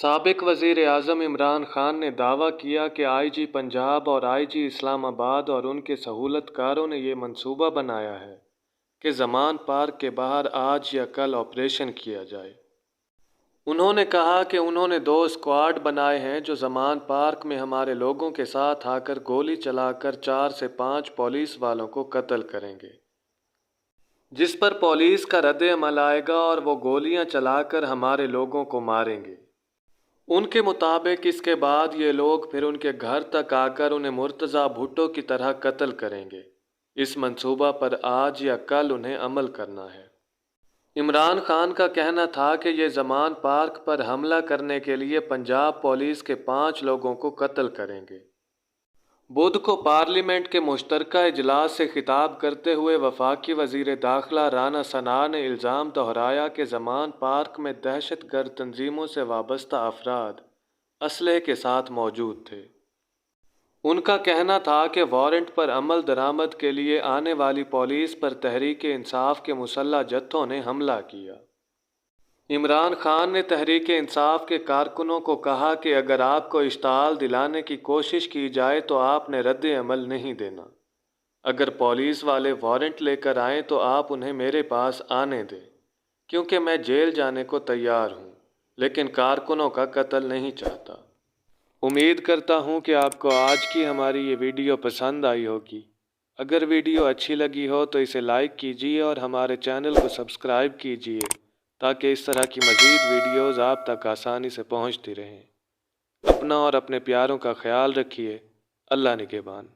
سابق وزیر اعظم عمران خان نے دعویٰ کیا کہ آئی جی پنجاب اور آئی جی اسلام آباد اور ان کے سہولت کاروں نے یہ منصوبہ بنایا ہے کہ زمان پارک کے باہر آج یا کل آپریشن کیا جائے۔ انہوں نے کہا کہ انہوں نے 2 اسکواڈ بنائے ہیں جو زمان پارک میں ہمارے لوگوں کے ساتھ آ کر گولی چلا کر 4 سے 5 پولیس والوں کو قتل کریں گے، جس پر پولیس کا رد عمل آئے گا اور وہ گولیاں چلا کر ہمارے لوگوں کو ماریں گے۔ ان کے مطابق اس کے بعد یہ لوگ پھر ان کے گھر تک آ کر انہیں مرتضیٰ بھٹو کی طرح قتل کریں گے۔ اس منصوبہ پر آج یا کل انہیں عمل کرنا ہے۔ عمران خان کا کہنا تھا کہ یہ زمان پارک پر حملہ کرنے کے لیے پنجاب پولیس کے 5 لوگوں کو قتل کریں گے۔ بدھ کو پارلیمنٹ کے مشترکہ اجلاس سے خطاب کرتے ہوئے وفاقی وزیر داخلہ رانا ثناء نے الزام دہرایا کہ زمان پارک میں دہشت گرد تنظیموں سے وابستہ افراد اسلحے کے ساتھ موجود تھے۔ ان کا کہنا تھا کہ وارنٹ پر عمل درآمد کے لیے آنے والی پولیس پر تحریک انصاف کے مسلح جتھوں نے حملہ کیا۔ عمران خان نے تحریک انصاف کے کارکنوں کو کہا کہ اگر آپ کو اشتعال دلانے کی کوشش کی جائے تو آپ نے رد عمل نہیں دینا۔ اگر پولیس والے وارنٹ لے کر آئیں تو آپ انہیں میرے پاس آنے دیں، کیونکہ میں جیل جانے کو تیار ہوں، لیکن کارکنوں کا قتل نہیں چاہتا۔ امید کرتا ہوں کہ آپ کو آج کی ہماری یہ ویڈیو پسند آئی ہوگی۔ اگر ویڈیو اچھی لگی ہو تو اسے لائک کیجیے اور ہمارے چینل کو سبسکرائب کیجیے تاکہ اس طرح کی مزید ویڈیوز آپ تک آسانی سے پہنچتی رہیں۔ اپنا اور اپنے پیاروں کا خیال رکھیے۔ اللہ نگہبان۔